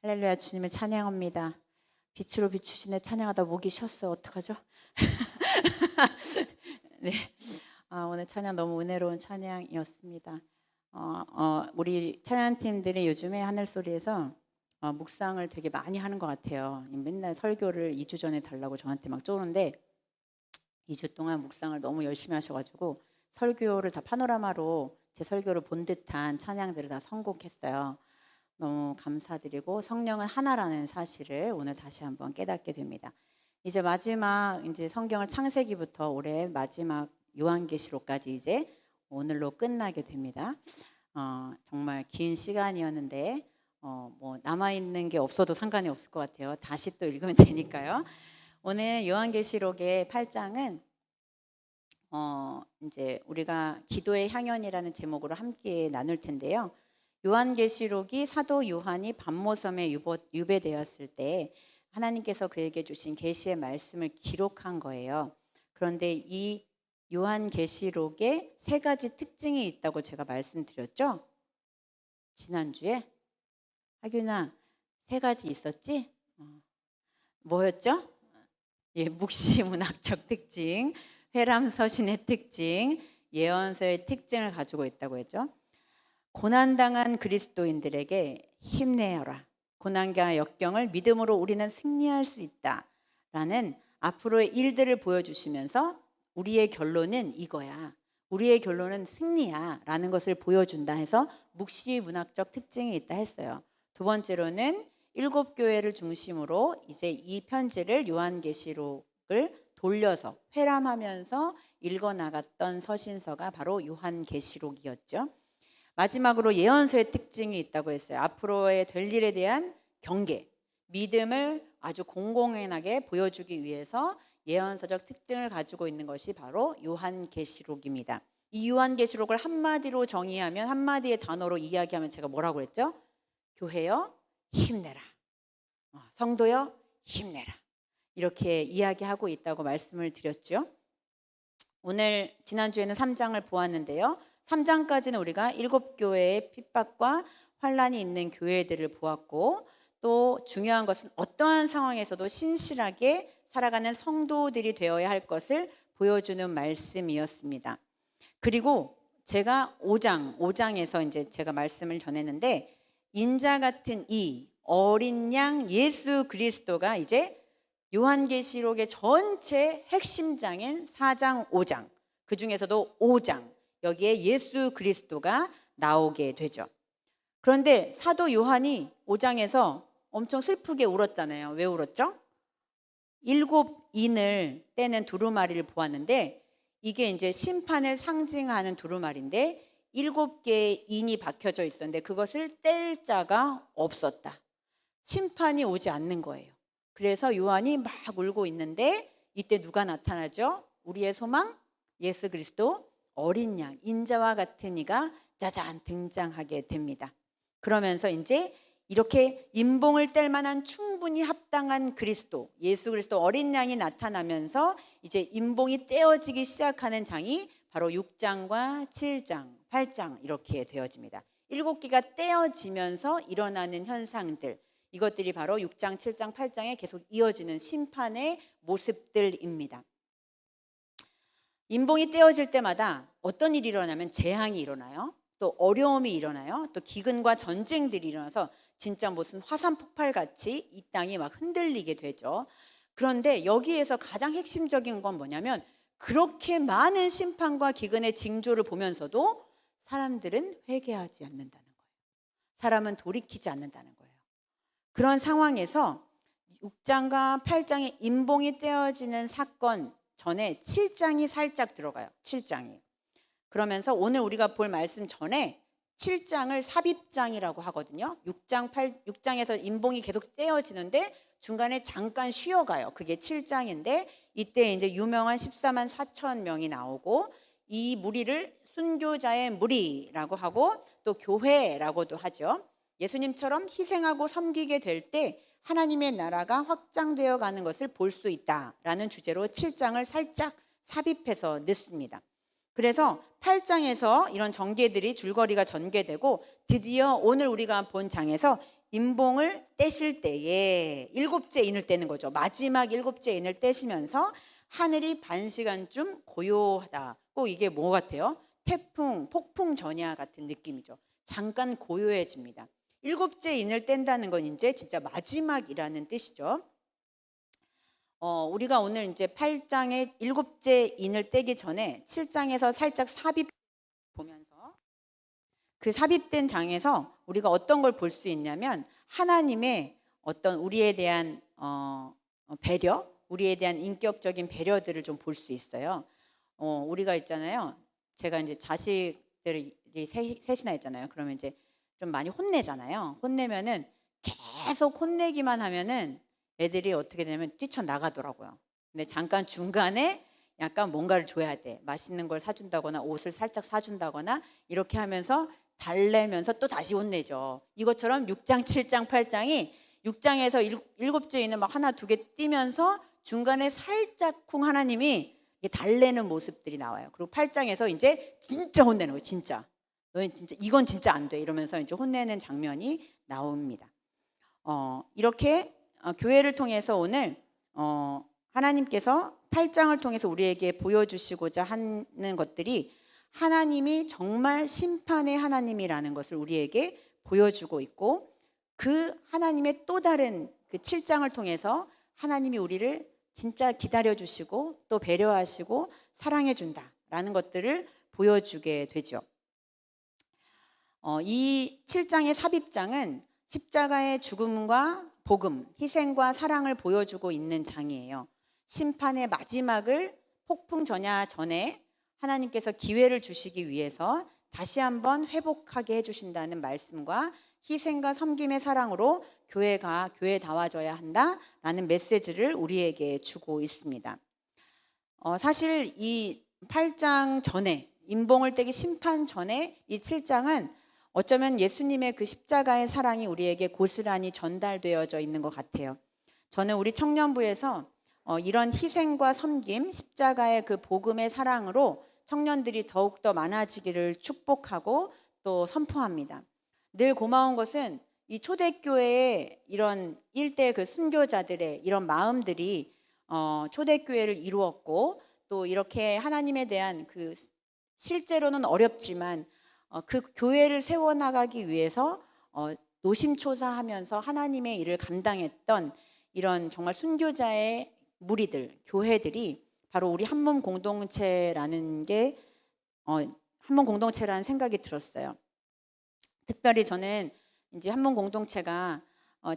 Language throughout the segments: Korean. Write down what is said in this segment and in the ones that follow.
할렐루야, 주님을 찬양합니다. 빛으로 비추시네. 찬양하다 목이 쉬었어요. 어떡하죠? 네, 오늘 찬양 너무 은혜로운 찬양이었습니다. 우리 찬양팀들이 요즘에 하늘소리에서 묵상을 되게 많이 하는 것 같아요. 맨날 설교를 2주 전에 달라고 저한테 막 쪼는데 2주 동안 묵상을 너무 열심히 하셔가지고 설교를 다 파노라마로 제 설교를 본 듯한 찬양들을 다 선곡했어요. 너무 감사드리고 성령은 하나라는 사실을 오늘 다시 한번 깨닫게 됩니다. 이제 마지막 이제 성경을 창세기부터 올해 마지막 요한계시록까지 이제 오늘로 끝나게 됩니다. 정말 긴 시간이었는데 뭐 남아 있는 게 없어도 상관이 없을 것 같아요. 다시 또 읽으면 되니까요. 오늘 요한계시록의 8장은 이제 우리가 기도의 향연이라는 제목으로 함께 나눌 텐데요. 요한계시록이 사도 요한이 밤모섬에 유배되었을 때 하나님께서 그에게 주신 계시의 말씀을 기록한 거예요. 그런데 이 요한계시록에 세 가지 특징이 있다고 제가 말씀드렸죠. 지난주에 하균아 세 가지 있었지? 뭐였죠? 예, 묵시문학적 특징, 회람서신의 특징, 예언서의 특징을 가지고 있다고 했죠. 고난당한 그리스도인들에게 힘내어라. 고난과 역경을 믿음으로 우리는 승리할 수 있다라는 앞으로의 일들을 보여주시면서 우리의 결론은 이거야. 우리의 결론은 승리야 라는 것을 보여준다 해서 묵시문학적 특징이 있다 했어요. 두 번째로는 7교회를 중심으로 이제 이 편지를 요한계시록을 돌려서 회람하면서 읽어나갔던 서신서가 바로 요한계시록이었죠. 마지막으로 예언서의 특징이 있다고 했어요. 앞으로의 될 일에 대한 경계, 믿음을 아주 공공연하게 보여주기 위해서 예언서적 특징을 가지고 있는 것이 바로 요한계시록입니다. 이 요한계시록을 한마디로 정의하면, 한마디의 단어로 이야기하면 제가 뭐라고 했죠? 교회여 힘내라. 성도여 힘내라. 이렇게 이야기하고 있다고 말씀을 드렸죠. 오늘 지난주에는 3장을 보았는데요. 3장까지는 우리가 7교회의 핍박과 환란이 있는 교회들을 보았고, 또 중요한 것은 어떠한 상황에서도 신실하게 살아가는 성도들이 되어야 할 것을 보여주는 말씀이었습니다. 그리고 제가 5장에서 이제 제가 말씀을 전했는데, 인자 같은 이 어린 양 예수 그리스도가 이제 요한계시록의 전체 핵심장인 4장, 5장, 그 중에서도 5장, 여기에 예수 그리스도가 나오게 되죠. 그런데 사도 요한이 5장에서 엄청 슬프게 울었잖아요. 왜 울었죠? 7인을 떼는 두루마리를 보았는데, 이게 이제 심판을 상징하는 두루마리인데 7개의 인이 박혀져 있었는데 그것을 뗄 자가 없었다. 심판이 오지 않는 거예요. 그래서 요한이 막 울고 있는데 이때 누가 나타나죠? 우리의 소망 예수 그리스도 어린 양 인자와 같은 이가 짜잔 등장하게 됩니다. 그러면서 이제 이렇게 임봉을 뗄 만한 충분히 합당한 그리스도 예수 그리스도 어린 양이 나타나면서 이제 임봉이 떼어지기 시작하는 장이 바로 6장과 7장, 8장 이렇게 되어집니다. 7개가 떼어지면서 일어나는 현상들, 이것들이 바로 6장, 7장, 8장에 계속 이어지는 심판의 모습들입니다. 임봉이 떼어질 때마다 어떤 일이 일어나면 재앙이 일어나요. 또 어려움이 일어나요. 또 기근과 전쟁들이 일어나서 진짜 무슨 화산 폭발같이 이 땅이 막 흔들리게 되죠. 그런데 여기에서 가장 핵심적인 건 뭐냐면 그렇게 많은 심판과 기근의 징조를 보면서도 사람들은 회개하지 않는다는 거예요. 사람은 돌이키지 않는다는 거예요. 그런 상황에서 6장과 8장의 임봉이 떼어지는 사건 전에 7장이 살짝 들어가요. 7장이. 그러면서 오늘 우리가 볼 말씀 전에 7장을 삽입장이라고 하거든요. 6장에서 임봉이 계속 떼어지는데 중간에 잠깐 쉬어가요. 그게 7장인데 이때 이제 유명한 14만 4천 명이 나오고 이 무리를 순교자의 무리라고 하고 또 교회라고도 하죠. 예수님처럼 희생하고 섬기게 될 때 하나님의 나라가 확장되어 가는 것을 볼 수 있다라는 주제로 7장을 살짝 삽입해서 넣습니다. 그래서 8장에서 이런 전개들이 줄거리가 전개되고 드디어 오늘 우리가 본 장에서 인봉을 떼실 때에 일곱째 인을 떼는 거죠. 마지막 일곱째 인을 떼시면서 하늘이 반 시간쯤 고요하다. 꼭 이게 뭐 같아요? 태풍, 폭풍 전야 같은 느낌이죠. 잠깐 고요해집니다. 일곱째 인을 뗀다는 건 이제 진짜 마지막이라는 뜻이죠. 우리가 오늘 이제 8장의 일곱째 인을 떼기 전에 7장에서 살짝 삽입 보면서 그 삽입된 장에서 우리가 어떤 걸 볼 수 있냐면 하나님의 어떤 우리에 대한 배려, 우리에 대한 인격적인 배려들을 좀 볼 수 있어요. 우리가 있잖아요. 제가 이제 자식들이 셋이나 있잖아요. 그러면 이제 좀 많이 혼내잖아요. 혼내면은 계속 혼내기만 하면은 애들이 어떻게 되냐면 뛰쳐나가더라고요. 근데 잠깐 중간에 약간 뭔가를 줘야 돼. 맛있는 걸 사준다거나 옷을 살짝 사준다거나 이렇게 하면서 달래면서 또 다시 혼내죠. 이것처럼 6장, 7장, 8장이 6장에서 일곱째 인을 막 하나 두 개 띄면서 중간에 살짝쿵 하나님이 달래는 모습들이 나와요. 그리고 8장에서 이제 진짜 혼내는 거예요. 진짜. 너는 진짜 이건 진짜 안 돼. 이러면서 이제 혼내는 장면이 나옵니다. 이렇게 교회를 통해서 오늘 하나님께서 8장을 통해서 우리에게 보여주시고자 하는 것들이 하나님이 정말 심판의 하나님이라는 것을 우리에게 보여주고 있고 그 하나님의 또 다른 그 7장을 통해서 하나님이 우리를 진짜 기다려주시고 또 배려하시고 사랑해준다라는 것들을 보여주게 되죠. 이 7장의 삽입장은 십자가의 죽음과 복음, 희생과 사랑을 보여주고 있는 장이에요. 심판의 마지막을 폭풍 전야 전에 하나님께서 기회를 주시기 위해서 다시 한번 회복하게 해주신다는 말씀과 희생과 섬김의 사랑으로 교회가 교회다워져야 한다라는 메시지를 우리에게 주고 있습니다. 사실 이 8장 전에 인봉을 떼기 심판 전에 이 7장은 어쩌면 예수님의 그 십자가의 사랑이 우리에게 고스란히 전달되어져 있는 것 같아요. 저는 우리 청년부에서 이런 희생과 섬김, 십자가의 그 복음의 사랑으로 청년들이 더욱더 많아지기를 축복하고 또 선포합니다. 늘 고마운 것은 이 초대교회의 이런 일대 그 순교자들의 이런 마음들이 초대교회를 이루었고 또 이렇게 하나님에 대한 그 실제로는 어렵지만 그 교회를 세워나가기 위해서 노심초사하면서 하나님의 일을 감당했던 이런 정말 순교자의 무리들, 교회들이 바로 우리 한몸 공동체라는 게 한몸 공동체라는 생각이 들었어요. 특별히 저는 이제 한몸 공동체가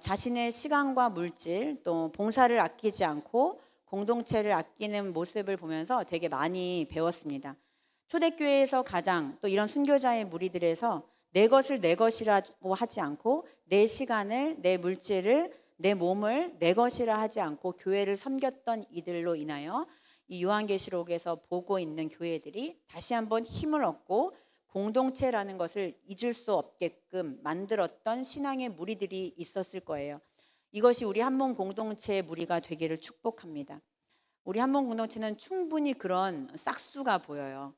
자신의 시간과 물질 또 봉사를 아끼지 않고 공동체를 아끼는 모습을 보면서 되게 많이 배웠습니다. 초대교회에서 가장 또 이런 순교자의 무리들에서 내 것을 내 것이라고 하지 않고 내 시간을 내 물질을 내 몸을 내 것이라 하지 않고 교회를 섬겼던 이들로 인하여 이 요한계시록에서 보고 있는 교회들이 다시 한번 힘을 얻고 공동체라는 것을 잊을 수 없게끔 만들었던 신앙의 무리들이 있었을 거예요. 이것이 우리 한몸 공동체의 무리가 되기를 축복합니다. 우리 한몸 공동체는 충분히 그런 싹수가 보여요.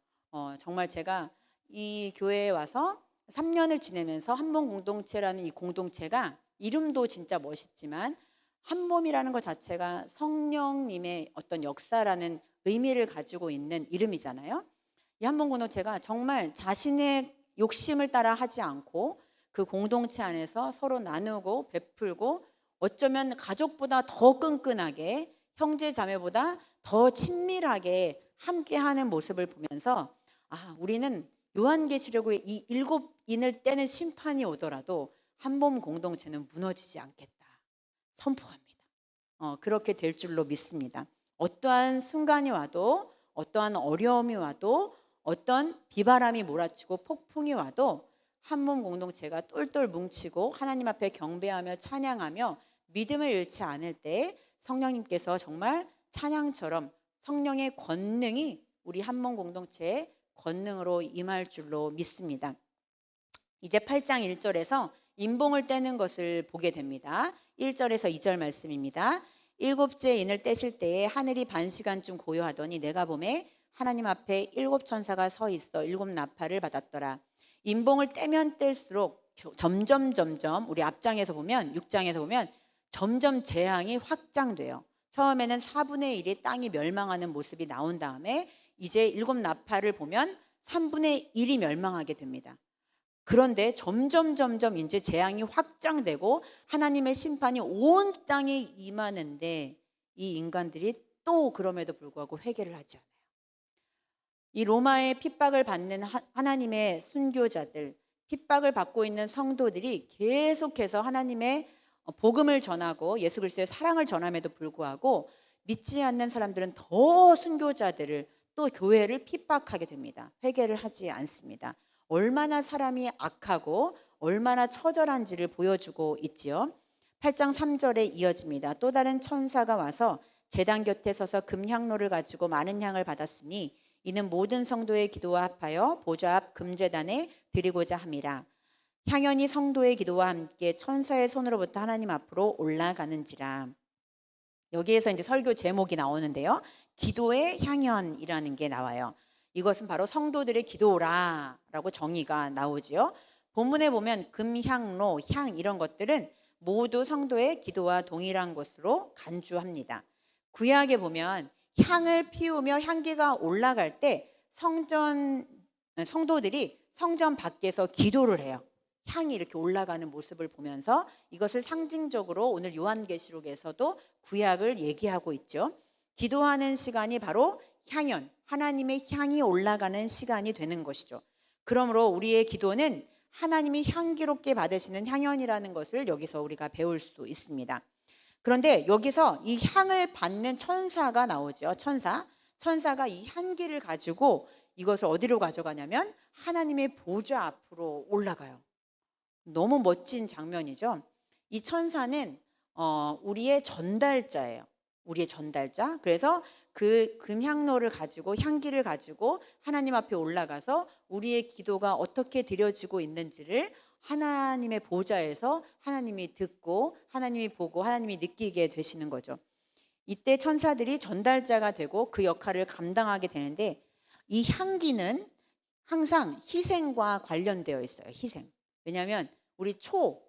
정말 제가 이 교회에 와서 3년을 지내면서 한몸 공동체라는 이 공동체가 이름도 진짜 멋있지만 한몸이라는 것 자체가 성령님의 어떤 역사라는 의미를 가지고 있는 이름이잖아요. 이 한몸 공동체가 정말 자신의 욕심을 따라 하지 않고 그 공동체 안에서 서로 나누고 베풀고 어쩌면 가족보다 더 끈끈하게 형제 자매보다 더 친밀하게 함께하는 모습을 보면서 우리는 요한계시록의 이 7인을 떼는 심판이 오더라도 한몸 공동체는 무너지지 않겠다 선포합니다. 그렇게 될 줄로 믿습니다. 어떠한 순간이 와도 어떠한 어려움이 와도 어떤 비바람이 몰아치고 폭풍이 와도 한몸 공동체가 똘똘 뭉치고 하나님 앞에 경배하며 찬양하며 믿음을 잃지 않을 때 성령님께서 정말 찬양처럼 성령의 권능이 우리 한몸 공동체의 권능으로 임할 줄로 믿습니다. 이제 8장 1절에서 인봉을 떼는 것을 보게 됩니다. 1절에서 2절 말씀입니다. 일곱째 인을 떼실 때에 하늘이 반 시간쯤 고요하더니 내가 보매 하나님 앞에 7 천사가 서 있어 7 나팔을 받았더라. 인봉을 떼면 뗄수록 점점 우리 앞장에서 보면 6장에서 보면 점점 재앙이 확장돼요. 처음에는 4분의 1이 땅이 멸망하는 모습이 나온 다음에 이제 7나팔을 보면 3분의 1이 멸망하게 됩니다. 그런데 점점 이제 재앙이 확장되고 하나님의 심판이 온 땅에 임하는데 이 인간들이 또 그럼에도 불구하고 회개를 하지 않아요. 이 로마의 핍박을 받는 하나님의 순교자들, 핍박을 받고 있는 성도들이 계속해서 하나님의 복음을 전하고 예수 그리스도의 사랑을 전함에도 불구하고 믿지 않는 사람들은 더 순교자들을 또 교회를 핍박하게 됩니다. 회개를 하지 않습니다. 얼마나 사람이 악하고 얼마나 처절한지를 보여주고 있지요. 8장 3절에 이어집니다. 또 다른 천사가 와서 제단 곁에 서서 금향로를 가지고 많은 향을 받았으니 이는 모든 성도의 기도와 합하여 보좌 앞 금제단에 드리고자 함이라. 향연이 성도의 기도와 함께 천사의 손으로부터 하나님 앞으로 올라가는지라. 여기에서 이제 설교 제목이 나오는데요. 기도의 향연이라는 게 나와요. 이것은 바로 성도들의 기도라라고 정의가 나오지요. 본문에 보면 금향로, 향 이런 것들은 모두 성도의 기도와 동일한 것으로 간주합니다. 구약에 보면 향을 피우며 향기가 올라갈 때 성도들이 성전 밖에서 기도를 해요. 향이 이렇게 올라가는 모습을 보면서 이것을 상징적으로 오늘 요한계시록에서도 구약을 얘기하고 있죠. 기도하는 시간이 바로 향연, 하나님의 향이 올라가는 시간이 되는 것이죠. 그러므로 우리의 기도는 하나님이 향기롭게 받으시는 향연이라는 것을 여기서 우리가 배울 수 있습니다. 그런데 여기서 이 향을 받는 천사가 나오죠. 천사가 이 향기를 가지고 이것을 어디로 가져가냐면 하나님의 보좌 앞으로 올라가요. 너무 멋진 장면이죠. 이 천사는 우리의 전달자예요. 우리의 전달자. 그래서 그 금향로를 가지고 향기를 가지고 하나님 앞에 올라가서 우리의 기도가 어떻게 드려지고 있는지를 하나님의 보좌에서 하나님이 듣고 하나님이 보고 하나님이 느끼게 되시는 거죠. 이때 천사들이 전달자가 되고 그 역할을 감당하게 되는데 이 향기는 항상 희생과 관련되어 있어요. 희생. 왜냐하면 우리 초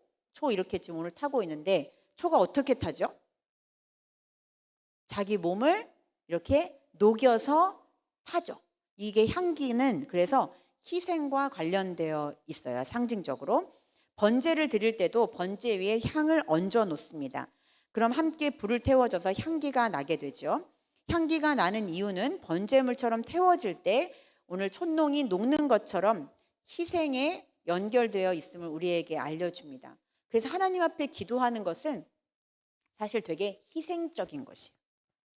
이렇게 지금 오늘 타고 있는데 초가 어떻게 타죠? 자기 몸을 이렇게 녹여서 타죠. 이게 향기는 그래서 희생과 관련되어 있어요. 상징적으로. 번제를 드릴 때도 번제 위에 향을 얹어 놓습니다. 그럼 함께 불을 태워줘서 향기가 나게 되죠. 향기가 나는 이유는 번제물처럼 태워질 때 오늘 촛농이 녹는 것처럼 희생에 연결되어 있음을 우리에게 알려줍니다. 그래서 하나님 앞에 기도하는 것은 사실 되게 희생적인 것이에요.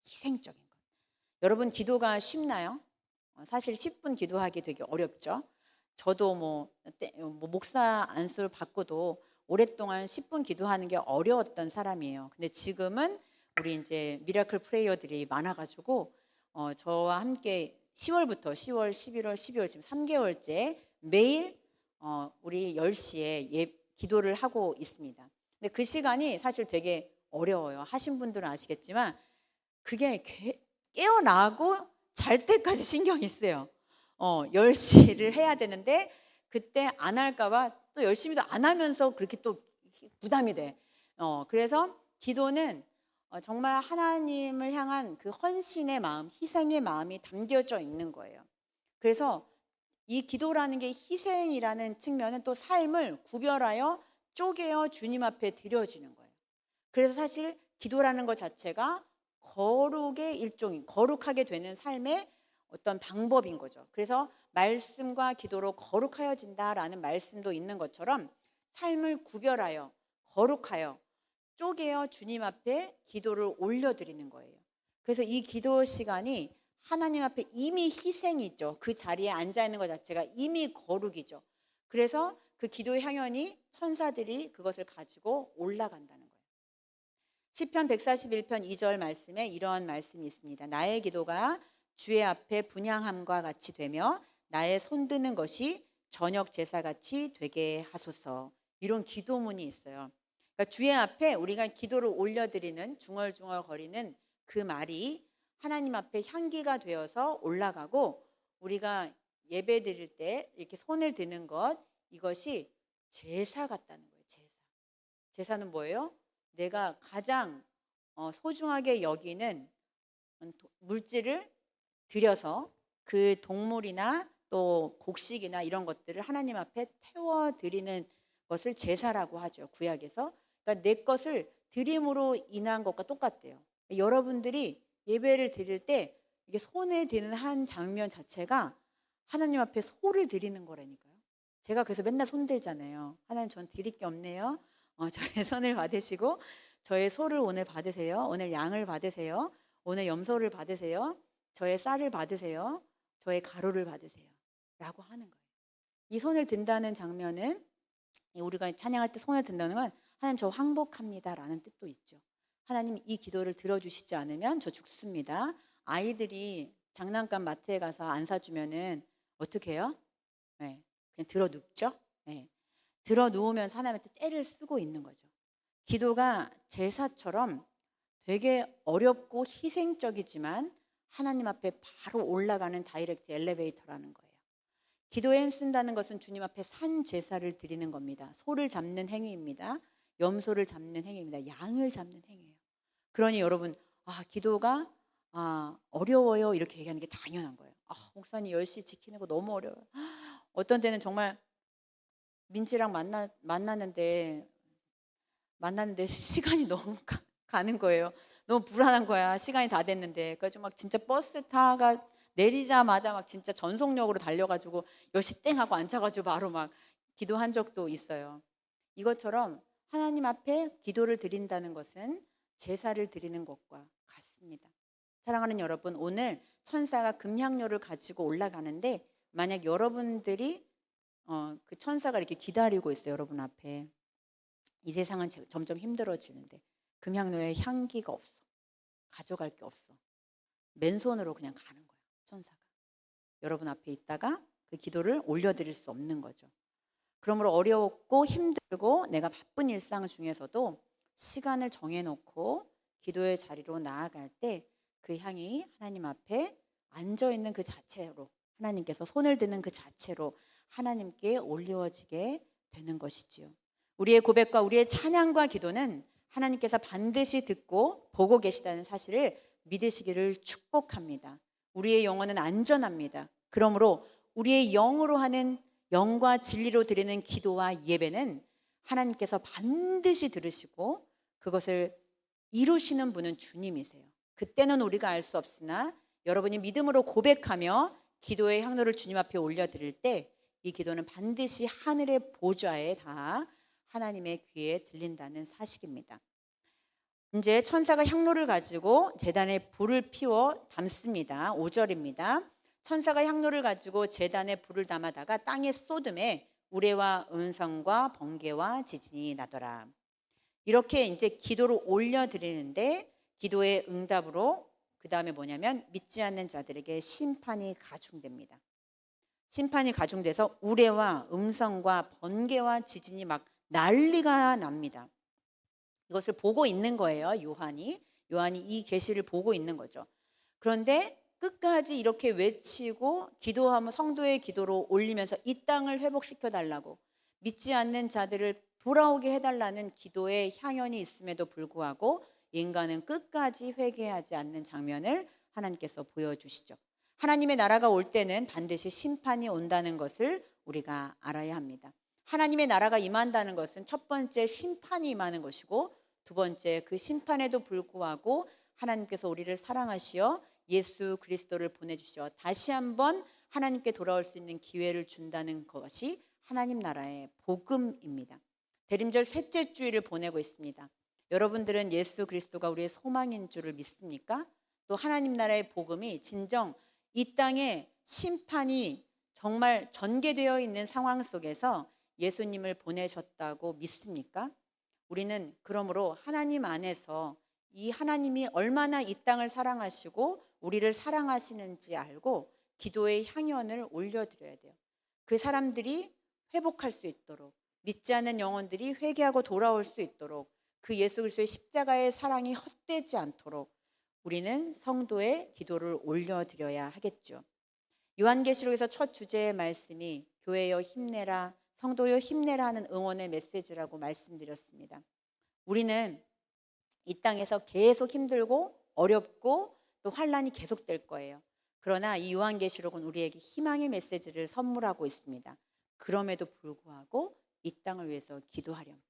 희생적인 것. 여러분 기도가 쉽나요? 사실 10분 기도하기 되게 어렵죠. 저도 목사 안수를 받고도 오랫동안 10분 기도하는 게 어려웠던 사람이에요. 근데 지금은 우리 이제 미라클 프레이어들이 많아가지고 저와 함께 10월부터 10월, 11월, 12월 지금 3개월째 매일 우리 10시에 기도를 하고 있습니다. 근데 그 시간이 사실 되게 어려워요. 하신 분들은 아시겠지만 그게 깨어나고 잘 때까지 신경이 쓰여요. 10시를 해야 되는데 그때 안 할까봐 또 열심히도 안 하면서 그렇게 또 부담이 돼. 그래서 기도는 정말 하나님을 향한 그 헌신의 마음, 희생의 마음이 담겨져 있는 거예요. 그래서 이 기도라는 게 희생이라는 측면은 또 삶을 구별하여 쪼개어 주님 앞에 드려지는 거예요. 그래서 사실 기도라는 것 자체가 거룩의 일종인, 거룩하게 되는 삶의 어떤 방법인 거죠. 그래서 말씀과 기도로 거룩하여진다라는 말씀도 있는 것처럼 삶을 구별하여 거룩하여 쪼개어 주님 앞에 기도를 올려드리는 거예요. 그래서 이 기도 시간이 하나님 앞에 이미 희생이죠. 그 자리에 앉아 있는 것 자체가 이미 거룩이죠. 그래서 그 기도의 향연이 천사들이 그것을 가지고 올라간다는 거예요. 시편 141편 2절 말씀에 이러한 말씀이 있습니다. 나의 기도가 주의 앞에 분향함과 같이 되며 나의 손드는 것이 저녁 제사같이 되게 하소서. 이런 기도문이 있어요. 그러니까 주의 앞에 우리가 기도를 올려드리는 중얼중얼 거리는 그 말이 하나님 앞에 향기가 되어서 올라가고 우리가 예배 드릴 때 이렇게 손을 드는 것 이것이 제사 같다는 거예요. 제사. 제사는 뭐예요? 내가 가장 소중하게 여기는 물질을 들여서 그 동물이나 또 곡식이나 이런 것들을 하나님 앞에 태워 드리는 것을 제사라고 하죠. 구약에서. 그러니까 내 것을 드림으로 인한 것과 똑같대요. 여러분들이 예배를 드릴 때 이게 손에 드는 한 장면 자체가 하나님 앞에 소를 드리는 거라니까요. 제가 그래서 맨날 손 들잖아요. 하나님 전 드릴 게 없네요. 저의 손을 받으시고 저의 소를 오늘 받으세요. 오늘 양을 받으세요. 오늘 염소를 받으세요. 저의 쌀을 받으세요. 저의 가루를 받으세요. 라고 하는 거예요. 이 손을 든다는 장면은 우리가 찬양할 때 손을 든다는 건 하나님 저 항복합니다 라는 뜻도 있죠. 하나님 이 기도를 들어주시지 않으면 저 죽습니다. 아이들이 장난감 마트에 가서 안 사주면은 어떻게 해요? 네, 그냥 들어 눕죠. 네, 들어 누우면 하나님한테 떼를 쓰고 있는 거죠. 기도가 제사처럼 되게 어렵고 희생적이지만 하나님 앞에 바로 올라가는 다이렉트 엘리베이터라는 거예요. 기도에 힘쓴다는 것은 주님 앞에 산 제사를 드리는 겁니다. 소를 잡는 행위입니다. 염소를 잡는 행위입니다. 양을 잡는 행위예요. 그러니 여러분, 기도가 어려워요 이렇게 얘기하는 게 당연한 거예요. 목사님 10시 지키는 거 너무 어려워요. 어떤 때는 정말 민지랑 만났는데 시간이 너무 가는 거예요. 너무 불안한 거야. 시간이 다 됐는데. 그래서 막 진짜 버스 타가 내리자마자 막 진짜 전속력으로 달려가지고 10시 땡 하고 앉아가지고 바로 막 기도한 적도 있어요. 이것처럼 하나님 앞에 기도를 드린다는 것은 제사를 드리는 것과 같습니다. 사랑하는 여러분, 오늘 천사가 금향료를 가지고 올라가는데 만약 여러분들이 그 천사가 이렇게 기다리고 있어요. 여러분 앞에. 이 세상은 점점 힘들어지는데 금향료에 향기가 없어. 가져갈 게 없어. 맨손으로 그냥 가는 거야. 천사가. 여러분 앞에 있다가 그 기도를 올려드릴 수 없는 거죠. 그러므로 어렵고 힘들고 내가 바쁜 일상 중에서도 시간을 정해놓고 기도의 자리로 나아갈 때 그 향이 하나님 앞에 앉아있는 그 자체로 하나님께서 손을 드는 그 자체로 하나님께 올려지게 되는 것이지요. 우리의 고백과 우리의 찬양과 기도는 하나님께서 반드시 듣고 보고 계시다는 사실을 믿으시기를 축복합니다. 우리의 영혼은 안전합니다. 그러므로 우리의 영으로 하는 영과 진리로 드리는 기도와 예배는 하나님께서 반드시 들으시고 그것을 이루시는 분은 주님이세요. 그때는 우리가 알 수 없으나 여러분이 믿음으로 고백하며 기도의 향로를 주님 앞에 올려드릴 때 이 기도는 반드시 하늘의 보좌에 다 하나님의 귀에 들린다는 사실입니다. 이제 천사가 향로를 가지고 제단에 불을 피워 담습니다. 5절입니다. 천사가 향로를 가지고 제단에 불을 담아다가 땅에 쏟음에 우레와 음성과 번개와 지진이 나더라. 이렇게 이제 기도를 올려드리는데 기도의 응답으로 그 다음에 뭐냐면 믿지 않는 자들에게 심판이 가중됩니다. 심판이 가중돼서 우레와 음성과 번개와 지진이 막 난리가 납니다. 이것을 보고 있는 거예요. 요한이 이 계시를 보고 있는 거죠. 그런데 끝까지 이렇게 외치고 기도하면 성도의 기도로 올리면서 이 땅을 회복시켜 달라고 믿지 않는 자들을 돌아오게 해달라는 기도의 향연이 있음에도 불구하고 인간은 끝까지 회개하지 않는 장면을 하나님께서 보여주시죠. 하나님의 나라가 올 때는 반드시 심판이 온다는 것을 우리가 알아야 합니다. 하나님의 나라가 임한다는 것은 첫 번째 심판이 임하는 것이고 두 번째 그 심판에도 불구하고 하나님께서 우리를 사랑하시어 예수 그리스도를 보내주시어 다시 한번 하나님께 돌아올 수 있는 기회를 준다는 것이 하나님 나라의 복음입니다. 대림절 셋째 주일을 보내고 있습니다. 여러분들은 예수 그리스도가 우리의 소망인 줄을 믿습니까? 또 하나님 나라의 복음이 진정 이 땅에 심판이 정말 전개되어 있는 상황 속에서 예수님을 보내셨다고 믿습니까? 우리는 그러므로 하나님 안에서 이 하나님이 얼마나 이 땅을 사랑하시고 우리를 사랑하시는지 알고 기도의 향연을 올려드려야 돼요. 그 사람들이 회복할 수 있도록 믿지 않는 영혼들이 회개하고 돌아올 수 있도록 그 예수 그리스도의 십자가의 사랑이 헛되지 않도록 우리는 성도의 기도를 올려드려야 하겠죠. 요한계시록에서 첫 주제의 말씀이 교회여 힘내라 성도여 힘내라 하는 응원의 메시지라고 말씀드렸습니다. 우리는 이 땅에서 계속 힘들고 어렵고 또 환란이 계속될 거예요. 그러나 이 요한계시록은 우리에게 희망의 메시지를 선물하고 있습니다. 그럼에도 불구하고 이 땅을 위해서 기도하렴.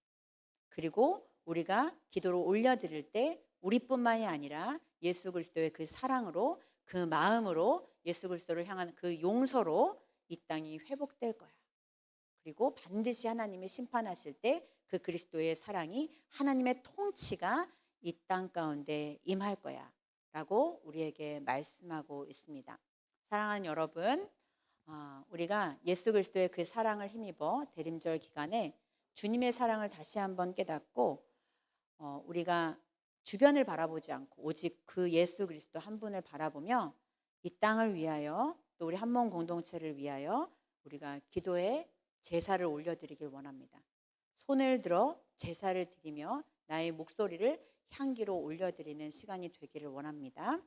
그리고 우리가 기도를 올려드릴 때 우리뿐만이 아니라 예수 그리스도의 그 사랑으로, 그 마음으로, 예수 그리스도를 향한 그 용서로 이 땅이 회복될 거야. 그리고 반드시 하나님이 심판하실 때 그 그리스도의 사랑이, 하나님의 통치가 이 땅 가운데 임할 거야 라고 우리에게 말씀하고 있습니다. 사랑하는 여러분, 우리가 예수 그리스도의 그 사랑을 힘입어 대림절 기간에 주님의 사랑을 다시 한번 깨닫고 우리가 주변을 바라보지 않고 오직 그 예수 그리스도 한 분을 바라보며 이 땅을 위하여 또 우리 한몸 공동체를 위하여 우리가 기도에 제사를 올려드리길 원합니다. 손을 들어 제사를 드리며 나의 목소리를 향기로 올려드리는 시간이 되기를 원합니다.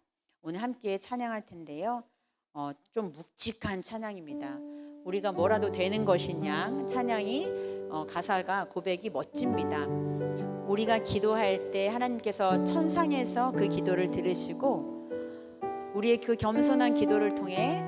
오늘 함께 찬양할 텐데요. 좀 묵직한 찬양입니다. 우리가 뭐라도 되는 것이냐 찬양이 가사가 고백이 멋집니다. 우리가 기도할 때 하나님께서 천상에서 그 기도를 들으시고 우리의 그 겸손한 기도를 통해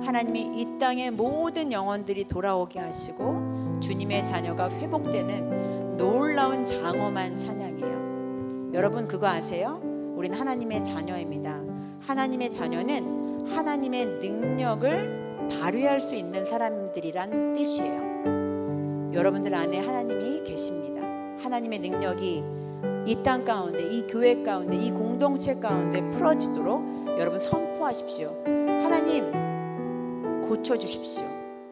하나님이 이 땅의 모든 영혼들이 돌아오게 하시고 주님의 자녀가 회복되는 놀라운 장엄한 찬양이에요. 여러분 그거 아세요? 우리는 하나님의 자녀입니다. 하나님의 자녀는 하나님의 능력을 발휘할 수 있는 사람들이란 뜻이에요. 여러분들 안에 하나님이 계십니다. 하나님의 능력이 이 땅 가운데, 이 교회 가운데, 이 공동체 가운데 풀어지도록 여러분 선포하십시오. 하나님 고쳐주십시오.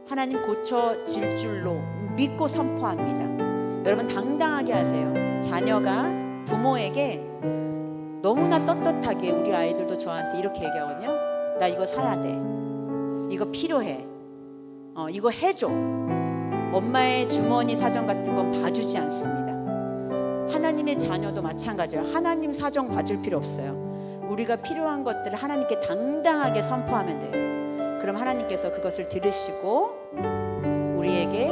하나님 고쳐질 줄로 믿고 선포합니다. 여러분 당당하게 하세요. 자녀가 부모에게 너무나 떳떳하게, 우리 아이들도 저한테 이렇게 얘기하거든요. 나 이거 사야 돼. 이거 필요해. 이거 해줘. 엄마의 주머니 사정 같은 건 봐주지 않습니다. 하나님의 자녀도 마찬가지예요. 하나님 사정 봐줄 필요 없어요. 우리가 필요한 것들을 하나님께 당당하게 선포하면 돼요. 그럼 하나님께서 그것을 들으시고 우리에게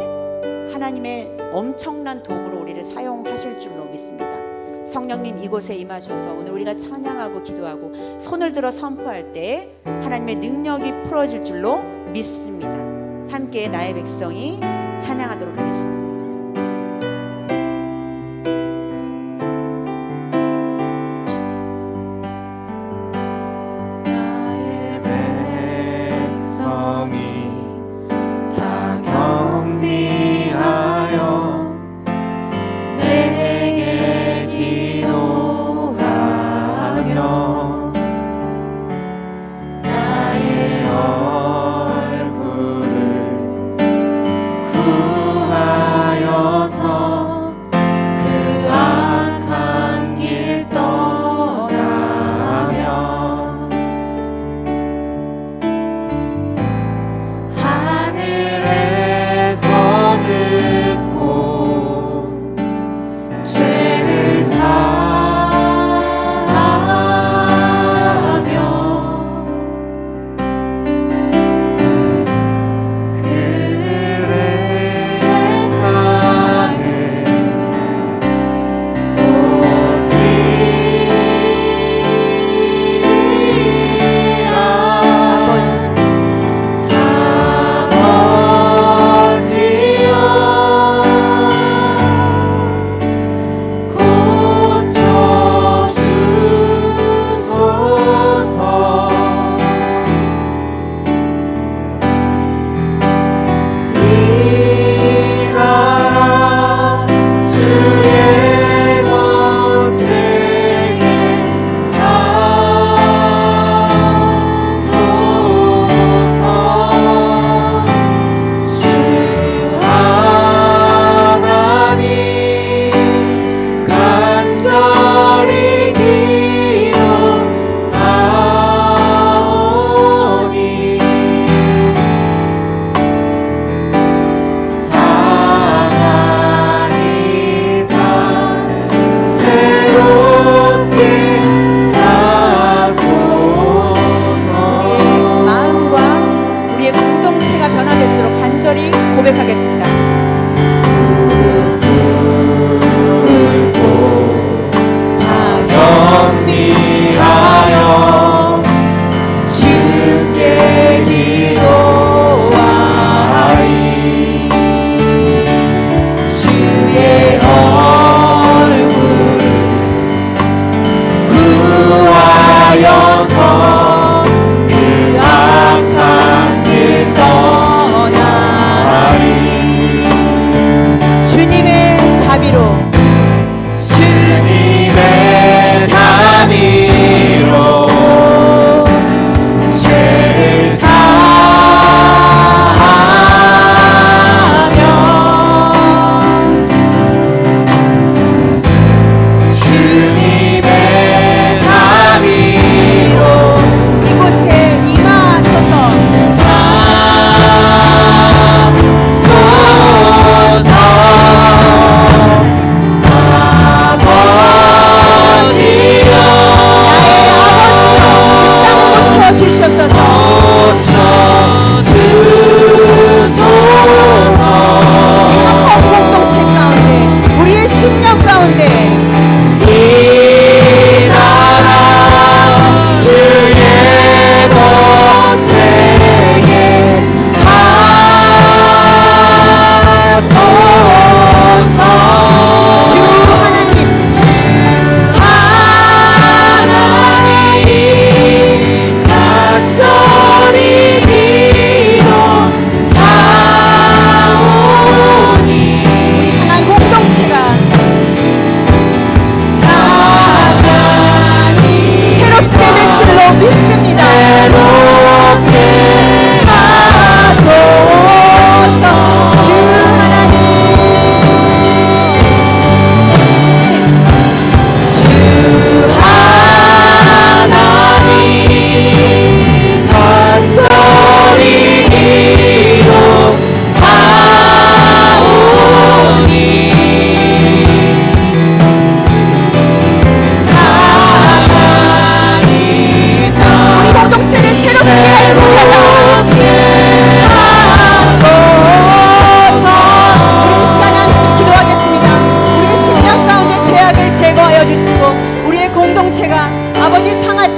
하나님의 엄청난 도구로 우리를 사용하실 줄로 믿습니다. 성령님 이곳에 임하셔서 오늘 우리가 찬양하고 기도하고 손을 들어 선포할 때 하나님의 능력이 풀어질 줄로 믿습니다. 함께 나의 백성이 찬양하도록 하겠습니다. 구하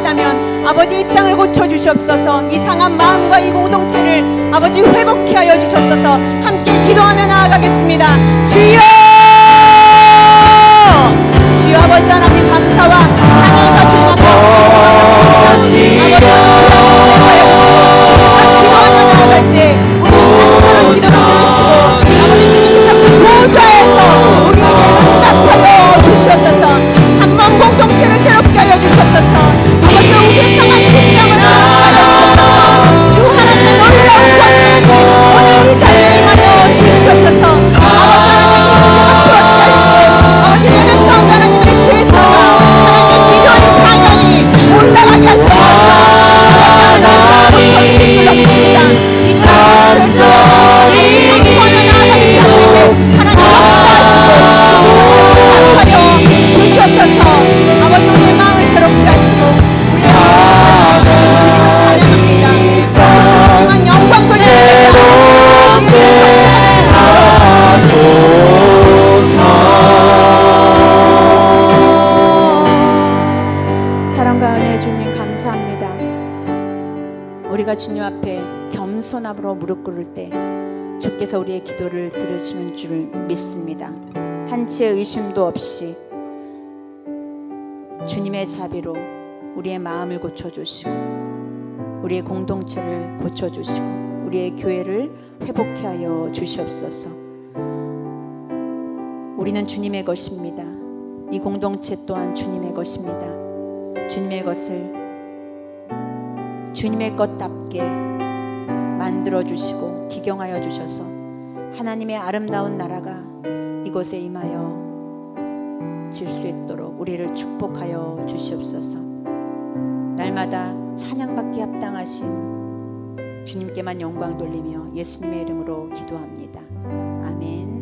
있다면 아버지 이 땅을 고쳐주시옵소서. 이 상한 마음과 이 공동체를 아버지 회복케 하여 주시옵소서. 함께 기도하며 나아가겠습니다. 주여, 주여 아버지 하나님 감사와 찬양과 주님 앞에 기도하며 나아갈 때 우리 간절한 기도를 들으시고 아버지 주님께서 보좌에서 우리에게 응답하여 주시옵소서. 한 번 공동체를 새롭게 하여 주시옵소서. 아버지 우리의 상한 심령을 하여 주 하나님의 놀라운 권능이 오늘 이 자리에 임하여 주시옵소서. 아버지 예배 가운데 하나님의 제사가 하나님의 기도의 방향이 올라가게 하시옵소서. 이 땅을 한번에 나아가는 자들에게 하나님 역사하시고 주시옵소서. 아버지 우리의 마음을 새롭게 하시고 우리의 주님을 찬양합니다. 주님만 영광 돌려드립니다. 사랑과 은혜의 주님 감사합니다. 우리가 주님 앞에 겸손함으로 무릎 꿇을 때 주께서 우리의 기도를 들으시는 줄 믿습니다. 한치의 의심도 없이 주님의 자비로 우리의 마음을 고쳐주시고 우리의 공동체를 고쳐주시고 우리의 교회를 회복케 하여 주시옵소서. 우리는 주님의 것입니다. 이 공동체 또한 주님의 것입니다. 주님의 것을 주님의 것답게 만들어주시고 기경하여 주셔서 하나님의 아름다운 나라가 이곳에 임하여 질 수 있도록 우리를 축복하여 주시옵소서. 날마다 찬양받기 합당하신 주님께만 영광 돌리며 예수님의 이름으로 기도합니다. 아멘.